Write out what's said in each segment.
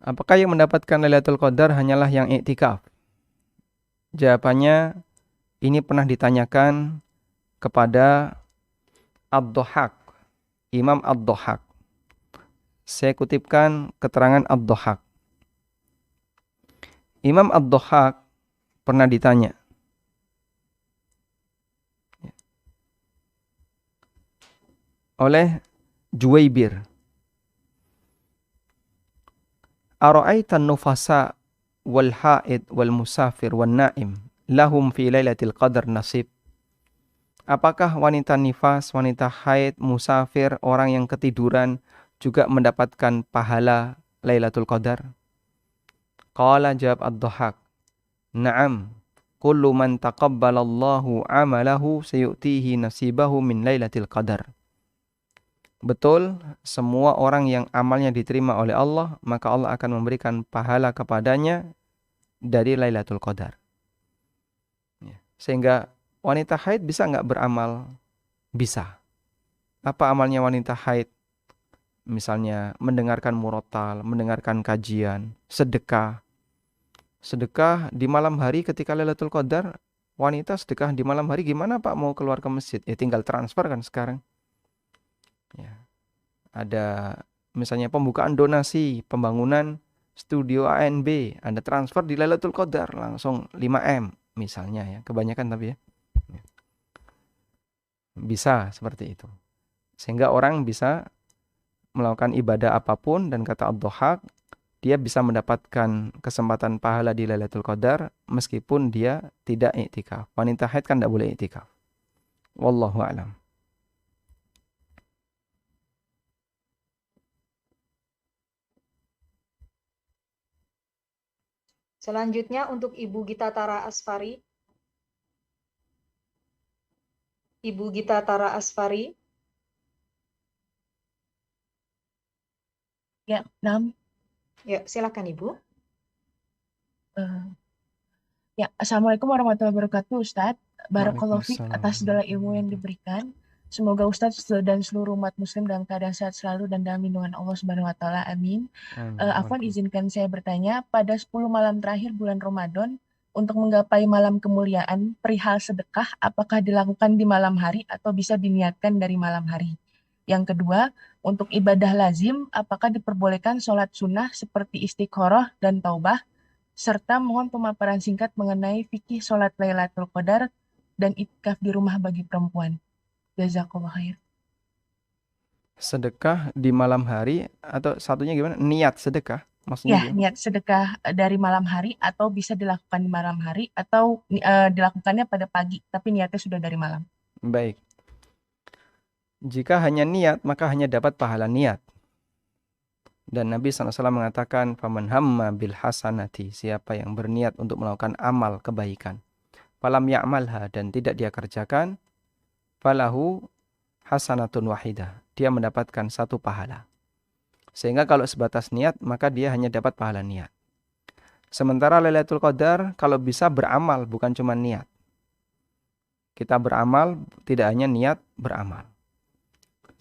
Apakah yang mendapatkan Lailatul Qadar hanyalah yang iktikaf? Jawabannya, ini pernah ditanyakan kepada Ad-Dhahhak, Imam Ad-Dhahhak. Saya kutipkan keterangan Ad-Dhahhak. Imam Ad-Dhahhak pernah ditanya oleh Juwaybir, Ara'aitan nufasa wal haid wal musafir wal naim lahum fi lailatul qadar nasib? Apakah wanita nifas, wanita haid, musafir, orang yang ketiduran juga mendapatkan pahala Lailatul Qadar? Qala, jawab Ad-Dhahhak, na'am, kullu man taqabbalallahu amalahu sayu'tihi nasibahu min Lailatul Qadar. Betul, semua orang yang amalnya diterima oleh Allah, maka Allah akan memberikan pahala kepadanya dari Lailatul Qadar. Sehingga wanita haid bisa nggak beramal? Bisa. Apa amalnya wanita haid? Misalnya mendengarkan murotal, mendengarkan kajian, sedekah. Sedekah di malam hari ketika Lailatul Qadar, wanita sedekah di malam hari gimana Pak mau keluar ke masjid? Ya tinggal transfer kan sekarang. Ya. Ada misalnya pembukaan donasi, pembangunan studio ANB, ada transfer di Lailatul Qadar langsung 5M misalnya ya, kebanyakan tapi ya. Bisa seperti itu. Sehingga orang bisa melakukan ibadah apapun, dan kata Ad-Dhahhak, dia bisa mendapatkan kesempatan pahala di Lailatul Qadar meskipun dia tidak iktikaf. Wanita haid kan tidak boleh iktikaf. Wallahu a'lam. Selanjutnya untuk Ibu Gita Tara Asfari. Ibu Gita Tara Asfari. Ya, Nam. Ya, silakan Ibu. Ya, Assalamualaikum warahmatullahi wabarakatuh, Ustadz. Barakallahu fiik Waalaikumsalam. atas segala ilmu yang diberikan. Semoga Ustadz dan seluruh umat muslim dalam keadaan sehat selalu dan dalam lindungan Allah Subhanahu wa taala. Amin. Afwan, izinkan saya bertanya, pada 10 malam terakhir bulan Ramadan untuk menggapai malam kemuliaan, perihal sedekah apakah dilakukan di malam hari atau bisa diniatkan dari malam hari? Yang kedua, untuk ibadah lazim, apakah diperbolehkan sholat sunnah seperti istikharah dan taubah, serta mohon pemaparan singkat mengenai fikih sholat Lailatul Qadar dan iktikaf di rumah bagi perempuan. Jazakallah khair. Sedekah di malam hari atau satunya gimana? Niat sedekah? Maksudnya Ya, gimana? niat sedekah dari malam hari atau bisa dilakukan di malam hari atau dilakukannya pada pagi, tapi niatnya sudah dari malam. Baik. Jika hanya niat, maka hanya dapat pahala niat. Dan Nabi SAW mengatakan, faman hamma bil hasanati, siapa yang berniat untuk melakukan amal kebaikan, falam ya'malha, dan tidak dia kerjakan, falahu hasanatun wahidah, dia mendapatkan satu pahala. Sehingga kalau sebatas niat, maka dia hanya dapat pahala niat. Sementara Lailatul Qadar, kalau bisa beramal, bukan cuma niat. Kita beramal, tidak hanya niat beramal.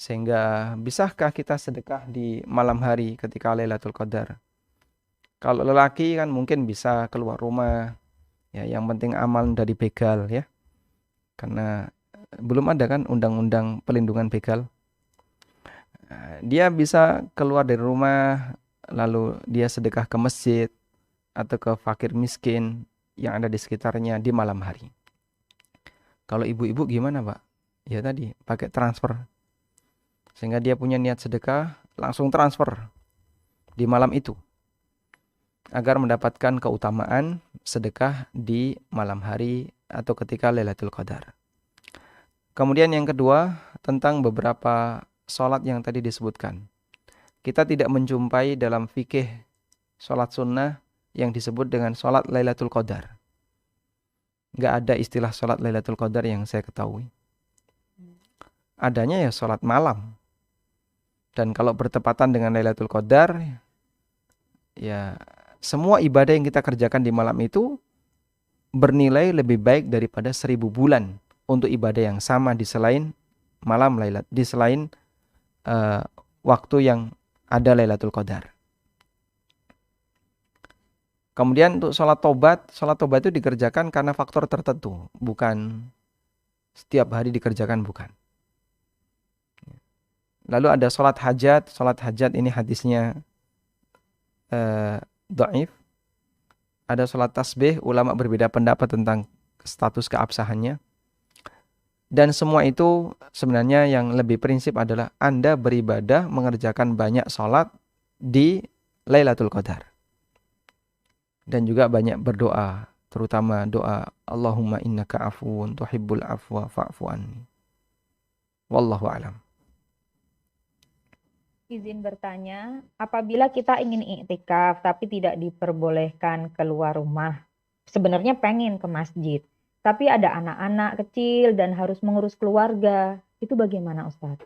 Sehingga bisakah kita sedekah di malam hari ketika Lailatul Qadar? Kalau lelaki kan mungkin bisa keluar rumah, ya yang penting amal dari begal ya. Karena belum ada kan undang-undang pelindungan begal. Dia bisa keluar dari rumah, lalu dia sedekah ke masjid atau ke fakir miskin yang ada di sekitarnya di malam hari. Kalau ibu-ibu gimana Pak? Ya tadi pakai transfer. Sehingga dia punya niat sedekah, langsung transfer di malam itu. Agar mendapatkan keutamaan sedekah di malam hari atau ketika Lailatul Qadar. Kemudian yang kedua, tentang beberapa sholat yang tadi disebutkan. Kita tidak menjumpai dalam fikih sholat sunnah yang disebut dengan sholat Lailatul Qadar. Nggak ada istilah sholat Lailatul Qadar yang saya ketahui. Adanya ya sholat malam. Dan kalau bertepatan dengan Lailatul Qadar, ya semua ibadah yang kita kerjakan di malam itu bernilai lebih baik daripada 1000 bulan untuk ibadah yang sama di selain malam Lailat, di selain waktu yang ada Lailatul Qadar. Kemudian untuk sholat tobat itu dikerjakan karena faktor tertentu, bukan setiap hari dikerjakan, bukan. Lalu ada sholat hajat ini hadisnya dhaif. Ada sholat tasbih, ulama berbeda pendapat tentang status keabsahannya. Dan semua itu sebenarnya yang lebih prinsip adalah Anda beribadah mengerjakan banyak sholat di Lailatul Qadar. Dan juga banyak berdoa, terutama doa Allahumma innaka afuwun tuhibbul afwa fa'fu anni. Wallahu a'lam. Izin bertanya, apabila kita ingin iktikaf tapi tidak diperbolehkan keluar rumah, sebenarnya pengen ke masjid, tapi ada anak-anak kecil dan harus mengurus keluarga, itu bagaimana Ustadz?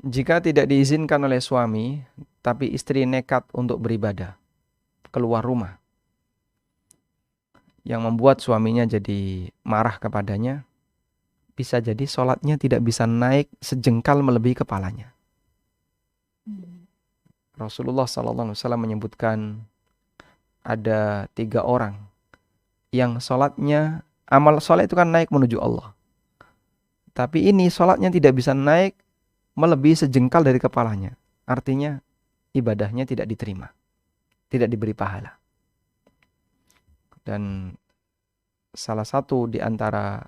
Jika tidak diizinkan oleh suami, tapi istri nekat untuk beribadah, keluar rumah, yang membuat suaminya jadi marah kepadanya, bisa jadi sholatnya tidak bisa naik sejengkal melebihi kepalanya. Rasulullah SAW menyebutkan ada 3 orang yang sholatnya, amal sholat itu kan naik menuju Allah. Tapi ini sholatnya tidak bisa naik melebihi sejengkal dari kepalanya. Artinya ibadahnya tidak diterima, tidak diberi pahala. Dan salah satu di antara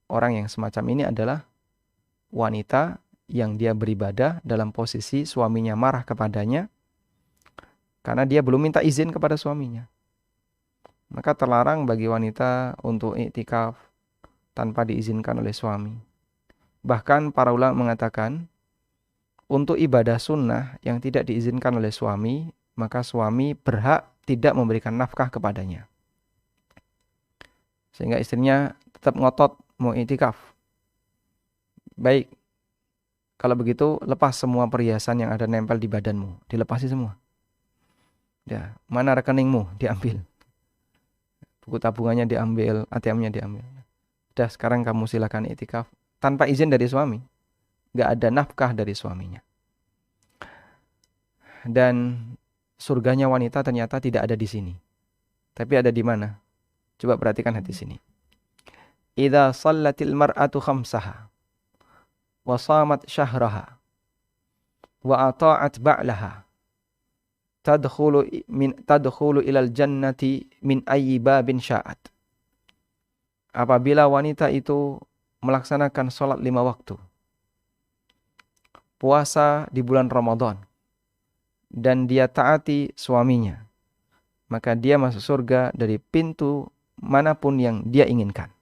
orang yang semacam ini adalah wanita yang dia beribadah dalam posisi suaminya marah kepadanya karena dia belum minta izin kepada suaminya. Maka terlarang bagi wanita untuk iktikaf tanpa diizinkan oleh suami. Bahkan para ulama mengatakan untuk ibadah sunnah yang tidak diizinkan oleh suami, maka suami berhak tidak memberikan nafkah kepadanya. Sehingga istrinya tetap ngotot mau iktikaf. Baik, kalau begitu lepas semua perhiasan yang ada nempel di badanmu, dilepasi semua. Ya, mana rekeningmu diambil. Buku tabungannya diambil, ATM-nya diambil. Udah, sekarang kamu silakan iktikaf tanpa izin dari suami. Gak ada nafkah dari suaminya. Dan surganya wanita ternyata tidak ada di sini. Tapi ada di mana? Coba perhatikan hadis ini. Idza shallatil mar'atu khamsaha wa shamat syahraha wa ata'at ba'laha tadkhulu ilal jannati min ayyi babin sya'at. Apabila wanita itu melaksanakan sholat 5 waktu, puasa di bulan Ramadan, dan dia taati suaminya, maka dia masuk surga dari pintu manapun yang dia inginkan.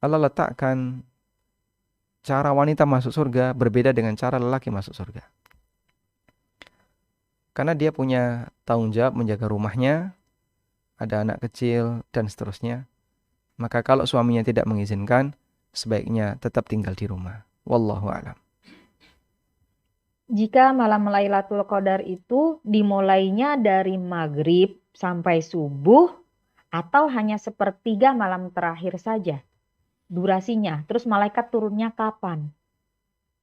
Allah letakkan cara wanita masuk surga berbeda dengan cara lelaki masuk surga. Karena dia punya tanggung jawab menjaga rumahnya, ada anak kecil, dan seterusnya. Maka kalau suaminya tidak mengizinkan, sebaiknya tetap tinggal di rumah. Wallahu a'lam. Jika malam Lailatul Qadar itu dimulainya dari maghrib sampai subuh atau hanya sepertiga malam terakhir saja durasinya, terus malaikat turunnya kapan?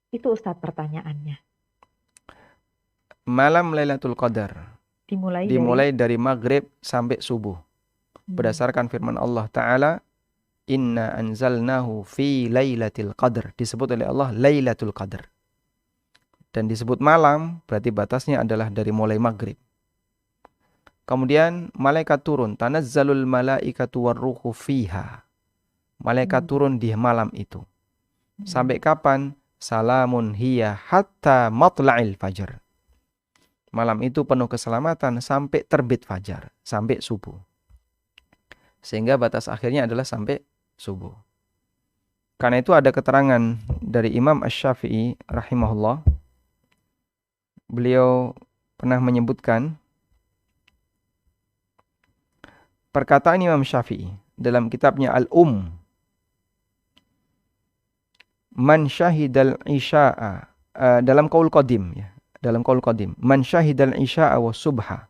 Itu Ustadz pertanyaannya. Malam Lailatul Qadar dimulai dari maghrib sampai subuh. Berdasarkan firman Allah Ta'ala, Inna anzalnahu fi lailatul qadar. Disebut oleh Allah Lailatul Qadar. Dan disebut malam, berarti batasnya adalah dari mulai maghrib. Kemudian malaikat turun. Tanazzalul malaikatu warruhu fiha. Malaikat turun di malam itu. Sampai kapan? Salamun hiya hatta matla'il fajar. Malam itu penuh keselamatan sampai terbit fajar, sampai subuh. Sehingga batas akhirnya adalah sampai subuh. Karena itu ada keterangan dari Imam Asy-Syafi'i rahimahullah. Beliau pernah menyebutkan perkataan Imam Syafi'i dalam kitabnya Al-Um. Man syahidal isya'a, dalam qaul qadim ya, dalam qaul qadim, man syahidal isya'a wa subha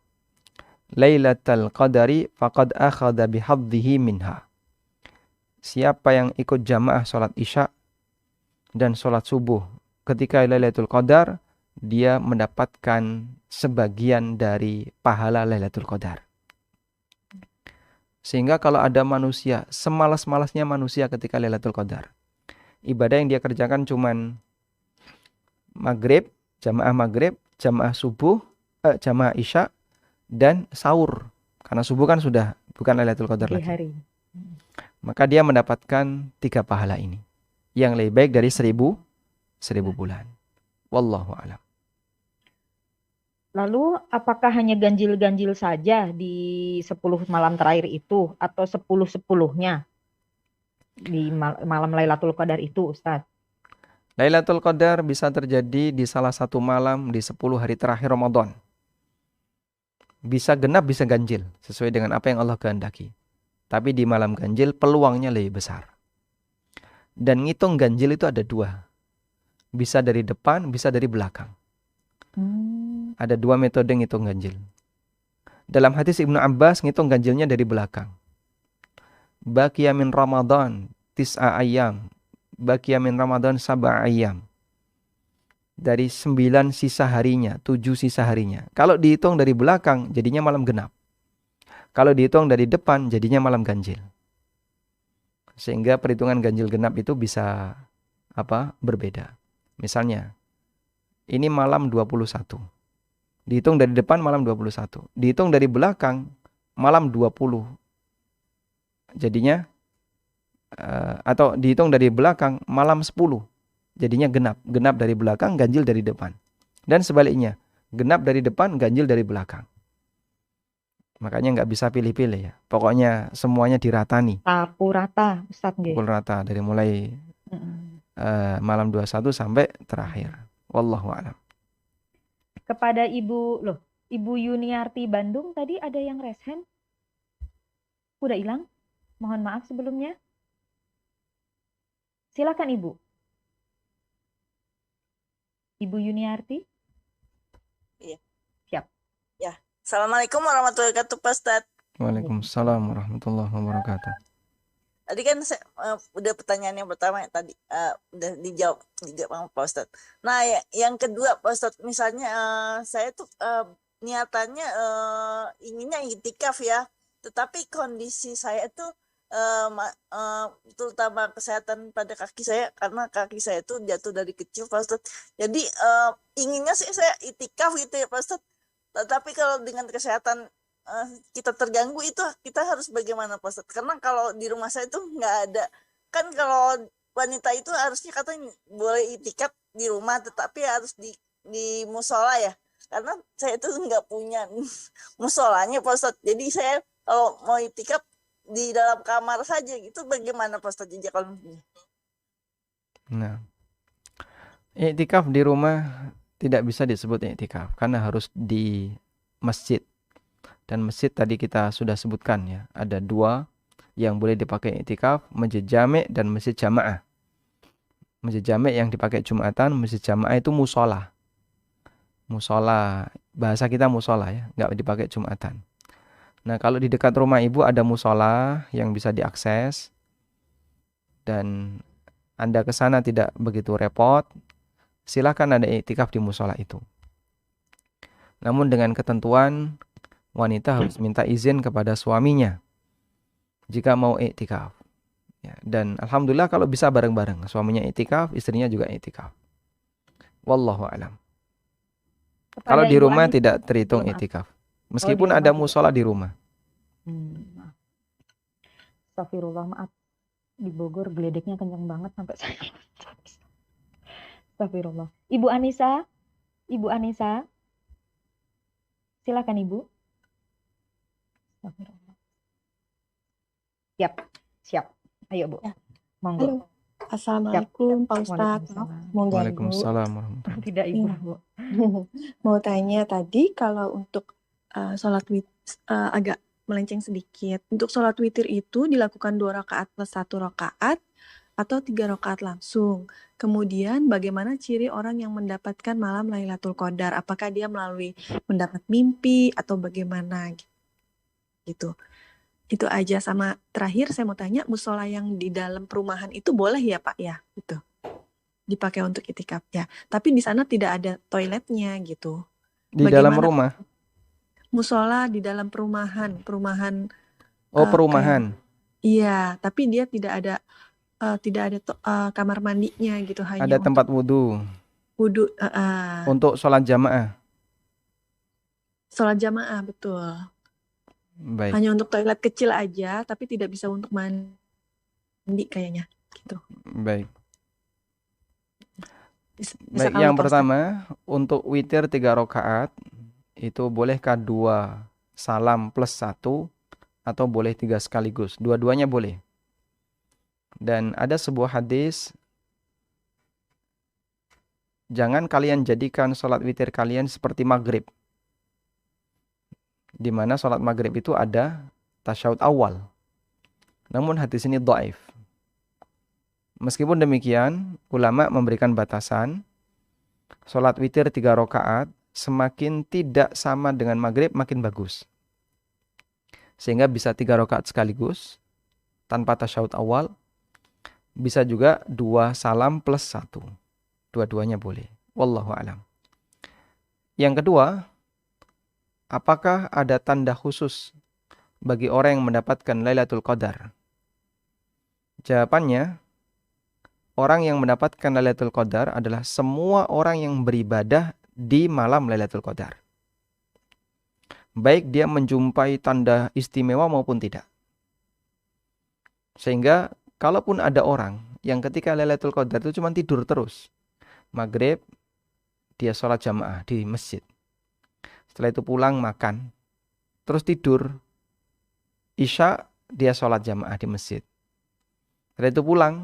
lailatal qadari faqad akhadha bihadhihi minha. Siapa yang ikut jamaah salat isya dan salat subuh ketika Lailatul Qadar, dia mendapatkan sebagian dari pahala Lailatul Qadar. Sehingga kalau ada manusia, semalas-malasnya manusia ketika Lailatul Qadar, ibadah yang dia kerjakan cuman maghrib, jamaah subuh, jamaah isya, dan sahur. Karena subuh kan sudah bukan Lailatul Qadar Di lagi. hari. Maka dia mendapatkan 3 pahala ini, yang lebih baik dari 1000 bulan. Wallahu a'lam. Lalu apakah hanya ganjil-ganjil saja di 10 malam terakhir itu atau 10-10-nya di malam Lailatul Qadar itu, Ustaz? Lailatul Qadar bisa terjadi di salah satu malam di 10 hari terakhir Ramadan. Bisa genap, bisa ganjil, sesuai dengan apa yang Allah kehendaki. Tapi di malam ganjil peluangnya lebih besar. Dan ngitung ganjil itu ada 2. Bisa dari depan, bisa dari belakang. Ada 2 metode ngitung ganjil. Dalam hadis Ibnu Abbas ngitung ganjilnya dari belakang. Baqiya min Ramadan 9 ayyam. Baqiya min Ramadan 7 ayyam. Dari 9 sisa harinya, 7 sisa harinya. Kalau dihitung dari belakang jadinya malam genap. Kalau dihitung dari depan jadinya malam ganjil. Sehingga perhitungan ganjil genap itu bisa berbeda. Misalnya, ini malam 21. Dihitung dari depan malam 21. Dihitung dari belakang malam 20. Jadinya atau dihitung dari belakang malam 10. Jadinya genap. Genap dari belakang, ganjil dari depan. Dan sebaliknya, genap dari depan, ganjil dari belakang. Makanya nggak bisa pilih-pilih ya. Pokoknya semuanya diratani. Sapu rata, Ustaz nggih. Pukul rata dari mulai malam 21 sampai terakhir. Wallahu a'lam. Kepada Ibu Yuniarti Bandung tadi ada yang raise hand? Udah hilang? Mohon maaf sebelumnya. Silakan Ibu. Ibu Yuniarti? Iya. Siap. Ya. Assalamualaikum warahmatullahi wabarakatuh, Pak Ustadz. Waalaikumsalam warahmatullahi wabarakatuh. Tadi kan udah pertanyaan yang pertama tadi udah dijawab sama Pak Ustadz. Nah, yang kedua Pak Ustadz, misalnya saya tuh niatannya inginnya iktikaf ya, tetapi kondisi saya tuh terutama kesehatan pada kaki saya, karena kaki saya tuh jatuh dari kecil Pak Ustadz. Jadi inginnya sih saya iktikaf gitu ya Pak Ustadz. Tetapi kalau dengan kesehatan kita terganggu itu kita harus bagaimana Pak Ustadz? Karena kalau di rumah saya itu nggak ada, kan kalau wanita itu harusnya katanya boleh itikaf di rumah tetapi harus di musola ya, karena saya itu nggak punya musolanya Pak Ustadz. Jadi saya kalau mau itikaf di dalam kamar saja gitu, bagaimana Pak Ustadz? Nah, iktikaf di rumah tidak bisa disebut iktikaf karena harus di masjid. Dan masjid tadi kita sudah sebutkan ya, ada 2 yang boleh dipakai iktikaf, masjid jami' dan masjid jamaah. Masjid jami' yang dipakai Jumatan, masjid jamaah itu musola. Musola, bahasa kita musola ya, nggak dipakai Jumatan. Nah, kalau di dekat rumah ibu ada musola yang bisa diakses dan Anda ke sana tidak begitu repot, silakan Anda iktikaf di musola itu. Namun dengan ketentuan wanita harus minta izin kepada suaminya jika mau iktikaf. Ya, dan alhamdulillah kalau bisa bareng-bareng, suaminya iktikaf, istrinya juga iktikaf. Wallahu a'lam. Kalau di rumah tidak terhitung iktikaf. Meskipun ada musola di rumah. Astagfirullah, maaf. Di Bogor geledeknya kencang banget sampai saya. Astagfirullah. Ibu Anissa? Silakan Ibu. Astagfirullah. Siap. Ayo Bu. Ya. Monggo. Halo. Assalamualaikum Pak Ustadz. Mau ganggu? Waalaikumsalam warahmatullahi. Tidak Ibu. Bu. Mau tanya tadi kalau untuk sholat agak melenceng sedikit. Untuk sholat witir itu dilakukan 2 rakaat plus 1 rakaat atau 3 rakaat langsung. Kemudian bagaimana ciri orang yang mendapatkan malam Lailatul Qadar? Apakah dia melalui mendapat mimpi atau bagaimana gitu? Itu aja. Sama terakhir saya mau tanya, musola yang di dalam perumahan itu boleh ya Pak ya? Gitu. dipakai untuk itikaf ya. Tapi di sana tidak ada toiletnya gitu. Di dalam Bagaimana rumah. musola di dalam perumahan Oh, kayak perumahan. iya, tapi dia tidak ada kamar mandinya gitu, hanya Ada tempat untuk wudhu wudhu, untuk sholat jamaah. sholat jamaah betul. Baik, Hanya untuk toilet kecil aja, tapi tidak bisa untuk mandi kayaknya gitu. baik. Bisa Baik, kalau yang Pak Ustadz. pertama untuk witir 3 rakaat itu bolehkah 2 salam plus 1 atau boleh 3 sekaligus? Dua-duanya boleh. Dan ada sebuah hadis, jangan kalian jadikan sholat witir kalian seperti maghrib, di mana sholat maghrib itu ada tasyahud awal. Namun hadis ini dhaif. Meskipun demikian, ulama memberikan batasan, sholat witir 3 rakaat semakin tidak sama dengan maghrib makin bagus. Sehingga bisa 3 rakaat sekaligus tanpa tasyahud awal, bisa juga 2 salam plus 1. Dua-duanya boleh. Wallahu a'lam. Yang kedua, apakah ada tanda khusus bagi orang yang mendapatkan Lailatul Qadar? Jawabannya, orang yang mendapatkan Lailatul Qadar adalah semua orang yang beribadah di malam Lailatul Qadar. Baik dia menjumpai tanda istimewa maupun tidak. Sehingga kalaupun ada orang yang ketika Lailatul Qadar itu cuma tidur terus. Maghrib dia sholat jamaah di masjid. Setelah itu pulang makan. Terus tidur. Isya dia sholat jamaah di masjid. Setelah itu pulang.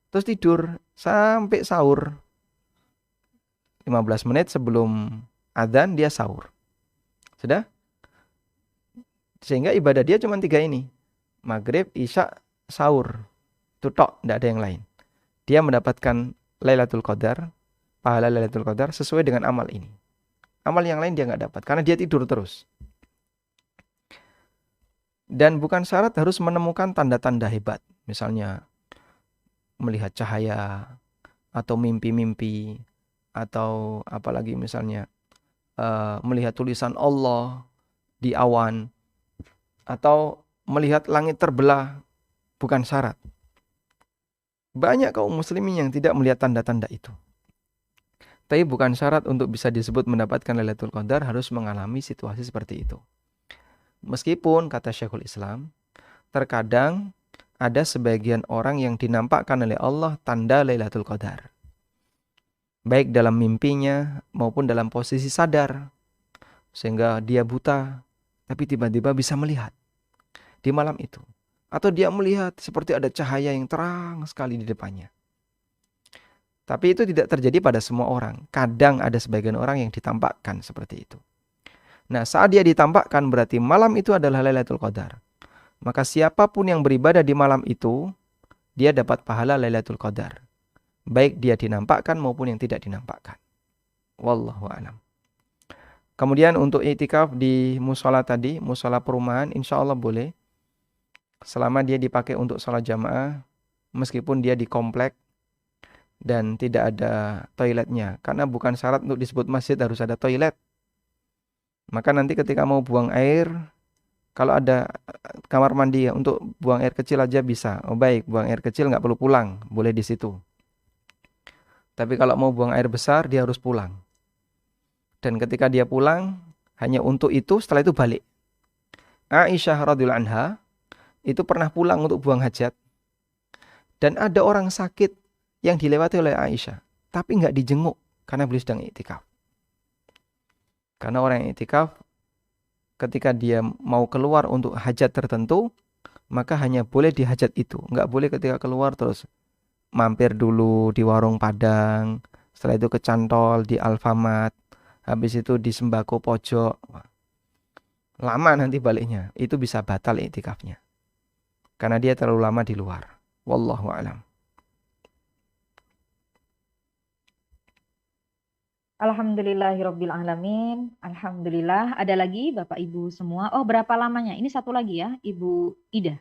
Terus tidur sampai sahur. 15 menit sebelum adzan dia sahur. Sudah? Sehingga ibadah dia cuma 3 ini. Maghrib, Isya, sahur. Itu tok, tidak ada yang lain. Dia mendapatkan Lailatul Qadar, pahala Lailatul Qadar sesuai dengan amal ini. Amal yang lain dia nggak dapat karena dia tidur terus. Dan bukan syarat harus menemukan tanda-tanda hebat. Misalnya melihat cahaya atau mimpi-mimpi atau apalagi misalnya melihat tulisan Allah di awan atau melihat langit terbelah, bukan syarat. Banyak kaum muslimin yang tidak melihat tanda-tanda itu. Tapi bukan syarat untuk bisa disebut mendapatkan Lailatul Qadar harus mengalami situasi seperti itu. Meskipun kata Syekhul Islam, terkadang ada sebagian orang yang dinampakkan oleh Allah tanda Lailatul Qadar. Baik dalam mimpinya maupun dalam posisi sadar. Sehingga dia buta, tapi tiba-tiba bisa melihat di malam itu. Atau dia melihat seperti ada cahaya yang terang sekali di depannya. Tapi itu tidak terjadi pada semua orang. Kadang ada sebagian orang yang ditampakkan seperti itu. Nah, saat dia ditampakkan berarti malam itu adalah Lailatul Qadar. Maka siapapun yang beribadah di malam itu, dia dapat pahala Lailatul Qadar. Baik dia dinampakkan maupun yang tidak dinampakkan. Wallahu a'lam. Kemudian untuk i'tikaf di musola tadi, musola perumahan, insya Allah boleh. Selama dia dipakai untuk sholat jamaah, meskipun dia di komplek dan tidak ada toiletnya. Karena bukan syarat untuk disebut masjid harus ada toilet. Maka nanti ketika mau buang air, kalau ada kamar mandi ya, untuk buang air kecil aja bisa. Oh baik, buang air kecil nggak perlu pulang, boleh di situ. Tapi kalau mau buang air besar, dia harus pulang. Dan ketika dia pulang, hanya untuk itu, setelah itu balik. Aisyah radhiyallahu anha itu pernah pulang untuk buang hajat. Dan ada orang sakit yang dilewati oleh Aisyah. Tapi nggak dijenguk karena beliau sedang iktikaf. Karena orang yang iktikaf, ketika dia mau keluar untuk hajat tertentu, maka hanya boleh di hajat itu. Nggak boleh ketika keluar terus mampir dulu di warung Padang. Setelah itu ke Cantol, di Alfamart. Habis itu di Sembako Pojok. Lama nanti baliknya. Itu bisa batal iktikafnya. Karena dia terlalu lama di luar. Wallahu a'lam. Alhamdulillahirabbil alamin. Alhamdulillah. Ada lagi Bapak Ibu semua. Oh, berapa lamanya? Ini satu lagi ya, Ibu Ida.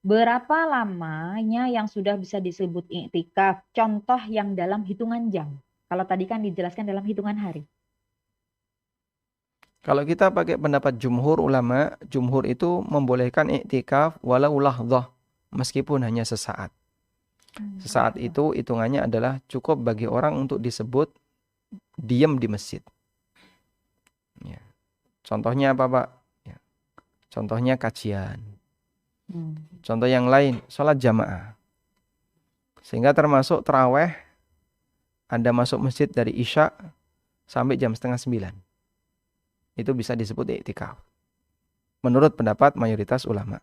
Berapa lamanya yang sudah bisa disebut iktikaf? Contoh yang dalam hitungan jam. Kalau tadi kan dijelaskan dalam hitungan hari. Kalau kita pakai pendapat jumhur ulama, jumhur itu membolehkan iktikaf walau lahdhah, meskipun hanya sesaat. Sesaat itu hitungannya adalah cukup bagi orang untuk disebut diam di masjid. Ya. Contohnya apa, Pak? Ya. Contohnya kajian. Contoh yang lain, sholat jamaah. Sehingga termasuk taraweh, Anda masuk masjid dari Isya sampai jam 8:30. Itu bisa disebut iktikaf. Menurut pendapat mayoritas ulama.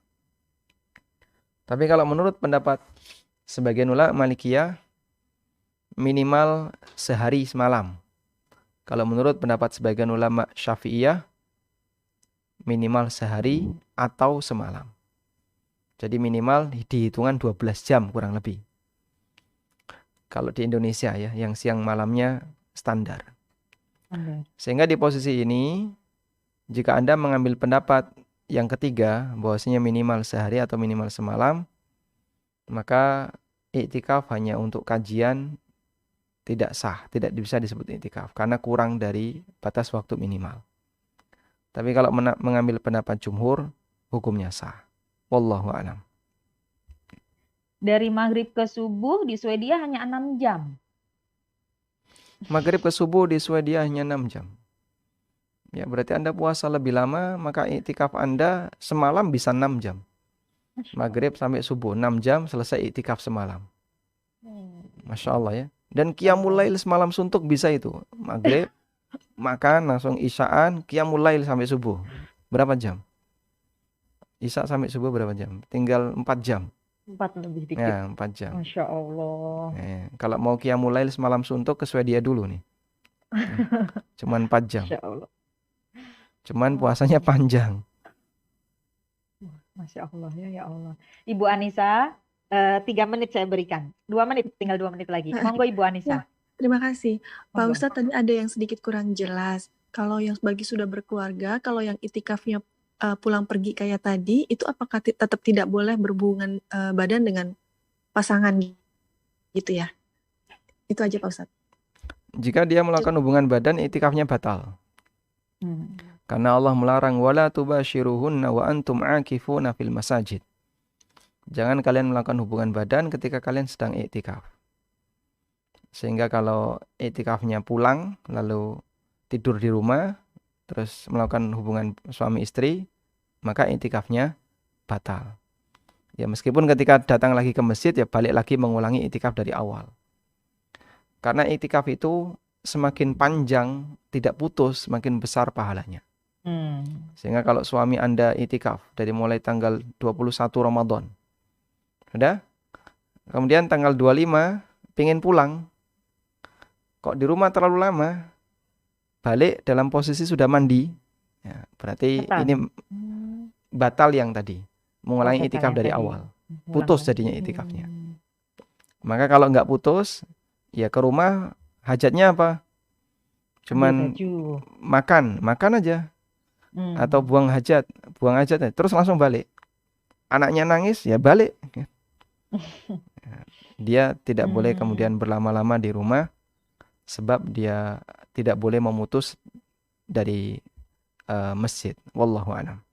Tapi kalau menurut pendapat sebagian ulama Malikiyah, minimal sehari semalam. Kalau menurut pendapat sebagian ulama Syafi'iyah, minimal sehari atau semalam. Jadi minimal dihitungan 12 jam kurang lebih. Kalau di Indonesia ya, yang siang malamnya standar. Sehingga di posisi ini, jika Anda mengambil pendapat yang ketiga, bahwasanya minimal sehari atau minimal semalam, maka iktikaf hanya untuk kajian tidak sah, tidak bisa disebut iktikaf karena kurang dari batas waktu minimal. Tapi kalau mengambil pendapat jumhur, hukumnya sah. Wallahu a'lam. Dari maghrib ke subuh di Swedia hanya 6 jam. Maghrib ke subuh di Swedia hanya 6 jam. Ya, berarti Anda puasa lebih lama, maka iktikaf Anda semalam bisa 6 jam. Maghrib sampai subuh 6 jam selesai iktikaf semalam. Masya Allah ya. Dan qiyamul lail semalam suntuk bisa itu. Maghrib, makan langsung isyaan, qiyamul lail sampai subuh. Berapa jam? Isya sampai subuh berapa jam? Tinggal 4 jam. 4 lebih dikit. Ya, 4 jam. Masya Allah. Kalau mau qiyamul lail semalam suntuk ke Swedia dulu nih. Cuman 4 jam. Masya Allah. Cuman puasanya panjang. Masya Allah ya Allah. Ibu Anissa, 3 menit saya berikan. 2 menit, tinggal 2 menit lagi. Monggo Ibu Anissa. Terima kasih. Pak Monggo. Ustadz, tadi ada yang sedikit kurang jelas. Kalau yang bagi sudah berkeluarga, kalau yang itikafnya pulang pergi kayak tadi, itu apakah tetap tidak boleh berhubungan badan dengan pasangan gitu ya? Itu aja Pak Ustadz. Jika dia melakukan hubungan badan, itikafnya batal. Karena Allah melarang wala tubashiruhunna wa antum aakifuna fil masajid. Jangan kalian melakukan hubungan badan ketika kalian sedang iktikaf. Sehingga kalau iktikafnya pulang lalu tidur di rumah terus melakukan hubungan suami istri, maka iktikafnya batal. Ya meskipun ketika datang lagi ke masjid ya balik lagi mengulangi iktikaf dari awal. Karena iktikaf itu semakin panjang, tidak putus, semakin besar pahalanya. Sehingga kalau suami Anda iktikaf dari mulai tanggal 21 Ramadan, udah? Kemudian tanggal 25 pengen pulang, kok di rumah terlalu lama, balik dalam posisi sudah mandi, ya, berarti Batal. ini batal yang tadi, mengulangi batal iktikaf yang dari tadi. awal, Ulang putus lagi. jadinya iktikafnya. Maka kalau nggak putus, ya ke rumah hajatnya apa? Ambil Cuman baju. makan aja, atau buang hajat terus langsung balik. Anaknya nangis, ya balik. Dia tidak boleh kemudian berlama-lama di rumah, sebab dia tidak boleh memutus dari masjid. Wallahu a'lam.